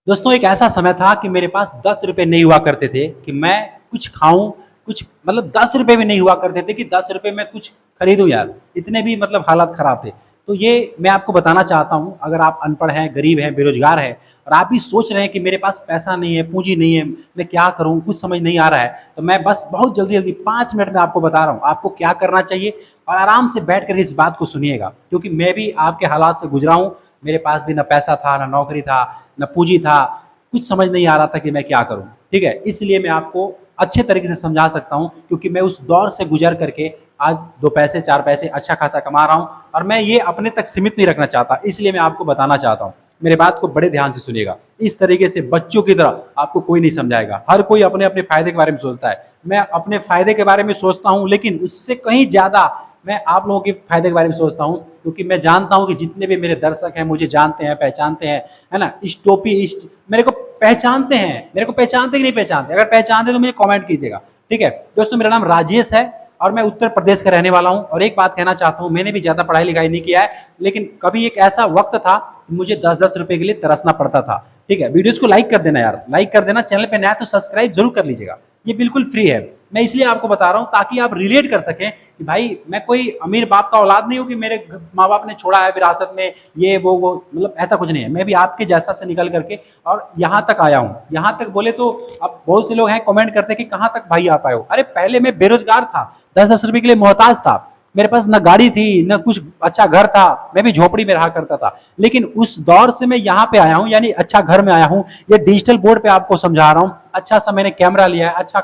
दोस्तों एक ऐसा समय था कि मेरे पास 10 रुपए नहीं हुआ करते थे कि मैं कुछ खाऊं, कुछ मतलब 10 रुपए भी नहीं हुआ करते थे कि 10 रुपए में कुछ खरीदूं यार, इतने भी मतलब हालात खराब थे। तो ये मैं आपको बताना चाहता हूं, अगर आप अनपढ़ हैं, गरीब हैं, बेरोजगार हैं और आप भी सोच रहे हैं कि मेरे पास पैसा नहीं है, पूंजी नहीं है, मैं क्या करूं, कुछ समझ नहीं आ रहा है, तो मैं बस बहुत जल्दी जल्दी 5 मिनट में आपको बता रहा हूं आपको क्या करना चाहिए। और आराम से बैठ कर इस बात को सुनिएगा, क्योंकि मैं भी आपके हालात से गुजरा हूं। मेरे पास भी ना पैसा था, ना नौकरी था, ना पूंजी था, कुछ समझ नहीं आ रहा था कि मैं क्या करूं। ठीक है, इसलिए मैं आपको अच्छे तरीके से समझा सकता हूं, क्योंकि मैं उस दौर से गुजर करके आज 2 पैसे 4 पैसे अच्छा खासा कमा रहा हूं। और मैं ये अपने तक सीमित नहीं रखना चाहता, इसलिए मैं आपको बताना चाहता हूं। मेरे बात को बड़े ध्यान से सुनिएगा। इस तरीके से बच्चों की तरह आपको कोई नहीं समझाएगा। हर कोई अपने अपने फायदे के बारे में सोचता है। मैं अपने फायदे के बारे में सोचता हूं, लेकिन उससे कहीं ज्यादा मैं आप लोगों के फायदे के बारे में सोचता हूं, क्योंकि मैं जानता हूं कि जितने भी मेरे दर्शक हैं मुझे जानते हैं, पहचानते हैं, है ना। इस टोपी इस मेरे को पहचानते हैं, मेरे को पहचानते कि नहीं पहचानते? अगर पहचानते तो मुझे कमेंट कीजिएगा। ठीक है दोस्तों, मेरा नाम राजेश है और मैं उत्तर प्रदेश का रहने वाला हूं। और एक बात कहना चाहता हूं, मैंने भी ज्यादा पढ़ाई लिखाई नहीं किया है, लेकिन कभी एक ऐसा वक्त था मुझे 10-10 रुपए के लिए तरसना पड़ता था। ठीक है, वीडियोस को लाइक कर देना यार, लाइक कर देना। चैनल पे नया तो सब्सक्राइब जरूर कर लीजिएगा, ये बिल्कुल फ्री है। मैं इसलिए आपको बता रहा हूं ताकि आप रिलेट कर सकें कि भाई मैं कोई अमीर बाप का औलाद नहीं हूं कि मेरे माँ बाप ने छोड़ा है विरासत में ये वो मतलब ऐसा कुछ नहीं है। मैं भी आपके जैसा से निकल करके और यहाँ तक आया हूँ। यहाँ तक बोले तो अब बहुत से लोग हैं कमेंट करते हैं कि कहाँ तक भाई आप आए हो। अरे पहले मैं बेरोजगार था, 10-10 रुपए के लिए मोहताज था। मेरे पास न गाड़ी थी, न कुछ अच्छा घर था, मैं भी झोपड़ी में रहा करता था। लेकिन उस दौर से मैं यहाँ पे आया हूँ, यानी अच्छा घर में आया हूँ। ये डिजिटल बोर्ड पे आपको समझा रहा हूँ। अच्छा सा मैंने कैमरा लिया है, अच्छा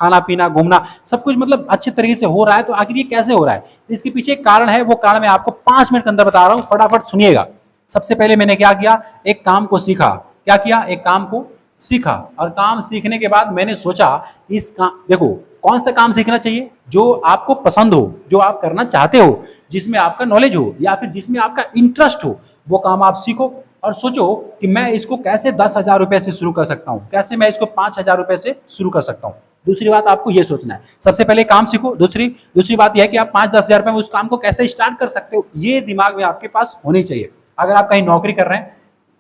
खाना पीना घूमना सब कुछ मतलब अच्छे तरीके से हो रहा है। तो आखिर ये कैसे हो रहा है? इसके पीछे एक कारण है, वो कारण मैं आपको 5 मिनट के अंदर बता रहा हूँ, फटाफट सुनिएगा। सबसे पहले मैंने क्या किया, एक काम को सीखा। क्या किया? एक काम को सीखा। और काम सीखने के बाद मैंने सोचा इस काम, देखो कौन सा काम सीखना चाहिए जो आपको पसंद हो, जो आप करना चाहते हो, जिसमें आपका नॉलेज हो या फिर जिसमें आपका इंटरेस्ट हो, वो काम आप सीखो। और सोचो कि मैं इसको कैसे 10,000 रुपए से शुरू कर सकता हूँ, कैसे मैं इसको 5,000 रुपए से शुरू कर सकता हूँ। दूसरी बात आपको ये सोचना है, सबसे पहले काम सीखो। दूसरी बात यह है कि आप 5-10 हज़ार रुपए में उस काम को कैसे स्टार्ट कर सकते हो, ये दिमाग में आपके पास होनी चाहिए। अगर आप कहीं नौकरी कर रहे हैं,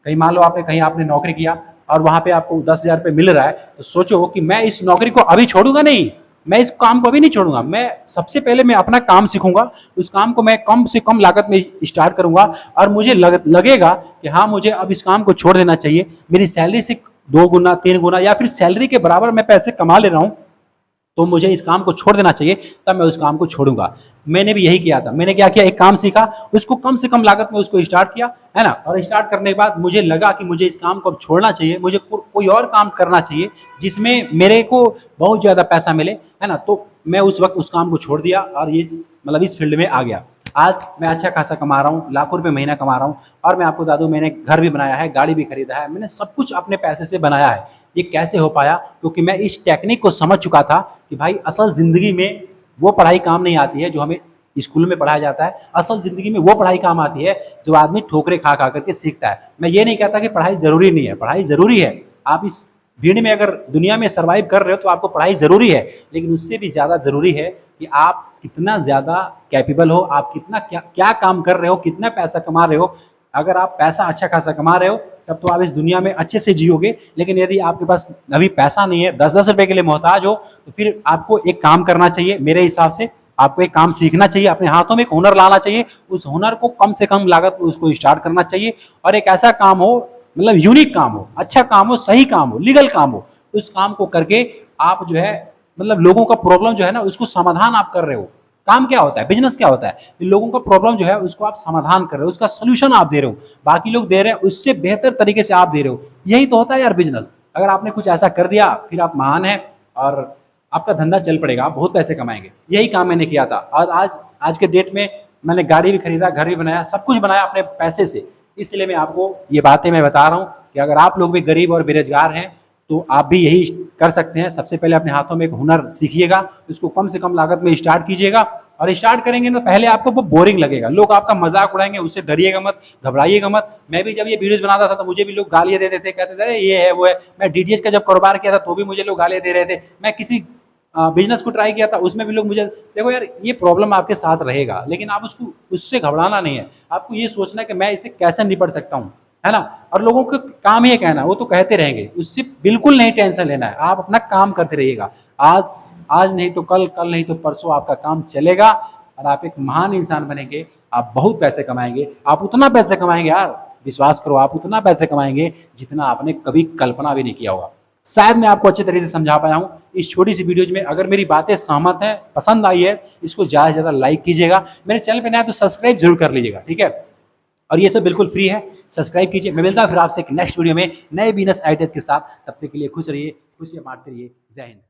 कहीं मान लो आपने नौकरी किया और वहां पे आपको 10,000 रुपए मिल रहा है, तो सोचो कि मैं इस नौकरी को अभी छोड़ूंगा नहीं, मैं इस काम को अभी नहीं छोड़ूंगा। मैं सबसे पहले मैं अपना काम सीखूंगा, उस काम को मैं कम से कम लागत में स्टार्ट करूंगा। और मुझे लगेगा कि हाँ मुझे अब इस काम को छोड़ देना चाहिए। मेरी सैलरी से 2 गुना 3 गुना या फिर सैलरी के बराबर मैं पैसे कमा ले रहा हूँ, तो मुझे इस काम को छोड़ देना चाहिए, तब मैं उस काम को छोड़ूंगा। मैंने भी यही किया था। मैंने क्या किया, एक काम सीखा, उसको कम से कम लागत में उसको स्टार्ट किया, है ना। और स्टार्ट करने के बाद मुझे लगा कि मुझे इस काम को अब छोड़ना चाहिए, मुझे कोई और काम करना चाहिए जिसमें मेरे को बहुत ज़्यादा पैसा मिले, है ना। तो मैं उस वक्त उस काम को छोड़ दिया और इस फील्ड में आ गया। आज मैं अच्छा खासा कमा रहा हूँ, लाखों रुपए महीना कमा रहा हूँ। और मैं आपको बता दूं, मैंने घर भी बनाया है, गाड़ी भी खरीदा है, मैंने सब कुछ अपने पैसे से बनाया है। ये कैसे हो पाया? क्योंकि मैं इस टेक्निक को समझ चुका था कि भाई असल जिंदगी में वो पढ़ाई काम नहीं आती है जो हमें स्कूल में पढ़ाया जाता है। असल जिंदगी में वो पढ़ाई काम आती है जो आदमी ठोकरे खा खा करके सीखता है। मैं ये नहीं कहता कि पढ़ाई जरूरी नहीं है, पढ़ाई जरूरी है। आप इस भीड़ में अगर दुनिया में सर्वाइव कर रहे हो तो आपको पढ़ाई जरूरी है, लेकिन उससे भी ज्यादा जरूरी है कि आप कितना ज्यादा कैपेबल हो, आप कितना क्या काम कर रहे हो, कितना पैसा कमा रहे हो। अगर आप पैसा अच्छा खासा कमा रहे हो तब तो आप इस दुनिया में अच्छे से जियोगे। लेकिन यदि आपके पास अभी पैसा नहीं है, 10-10 रुपए के लिए मोहताज हो, तो फिर आपको एक काम करना चाहिए। मेरे हिसाब से आपको एक काम सीखना चाहिए, अपने हाथों में एक हुनर लाना चाहिए। उस हुनर को कम से कम लागत में उसको स्टार्ट करना चाहिए। और एक ऐसा काम हो, मतलब यूनिक काम हो, अच्छा काम हो, सही काम हो, लीगल काम हो। उस काम को करके आप जो है मतलब लोगों का प्रॉब्लम जो है ना उसको समाधान आप कर रहे हो। काम क्या होता है, बिजनेस क्या होता है? लोगों का प्रॉब्लम जो है उसको आप समाधान कर रहे हो, उसका सोल्यूशन आप दे रहे हो। बाकी लोग दे रहे हैं, उससे बेहतर तरीके से आप दे रहे हो। यही तो होता है यार बिजनेस। अगर आपने कुछ ऐसा कर दिया फिर आप महान हैं और आपका धंधा चल पड़ेगा, आप बहुत पैसे कमाएंगे। यही काम मैंने किया था और आज के डेट में मैंने गाड़ी भी खरीदा, घर भी बनाया, सब कुछ बनाया अपने पैसे से। इसलिए मैं आपको ये बातें मैं बता रहा हूँ कि अगर आप लोग भी गरीब और बेरोजगार हैं तो आप भी यही कर सकते हैं। सबसे पहले अपने हाथों में एक हुनर सीखिएगा, उसको कम से कम लागत में स्टार्ट कीजिएगा। और स्टार्ट करेंगे ना, पहले आपको वो बोरिंग लगेगा, लोग आपका मजाक उड़ाएंगे, उससे डरिएगा मत, घबराइएगा मत। मैं भी जब ये वीडियोस बनाता था तो मुझे भी लोग गालियां देते थे, कहते थे अरे ये है वो है। मैं डीटीएच का जब कारोबार किया था तो भी मुझे लोग गालियां दे रहे थे। मैं किसी बिजनेस को ट्राई किया था उसमें भी लोग मुझे, देखो यार ये प्रॉब्लम आपके साथ रहेगा, लेकिन आप उससे घबराना नहीं है। आपको ये सोचना है कि मैं इसे कैसे निपट सकता हूँ, है ना। और लोगों का काम ही है कहना, वो तो कहते रहेंगे, उससे बिल्कुल नहीं टेंशन लेना है। आप अपना काम करते रहिएगा। आज आज नहीं तो कल, कल नहीं तो परसों आपका काम चलेगा और आप एक महान इंसान बनेंगे। आप बहुत पैसे कमाएंगे। आप उतना पैसे कमाएंगे यार, विश्वास करो, आप उतना पैसे कमाएंगे जितना आपने कभी कल्पना भी नहीं किया होगा। शायद मैं आपको अच्छे तरीके से समझा पाया हूँ इस छोटी सी वीडियो में। अगर मेरी बातें सहमत हैं, पसंद आई है, इसको ज़्यादा से ज़्यादा लाइक कीजिएगा। मेरे चैनल पे नया तो सब्सक्राइब जरूर कर लीजिएगा, ठीक है। और ये सब बिल्कुल फ्री है, सब्सक्राइब कीजिए। मैं मिलता हूँ फिर आपसे एक नेक्स्ट वीडियो में नए बिजनेस आइडियाज के साथ। तब तक के लिए खुश रहिए, खुशियाँ बांटते रहिए। जय हिंद।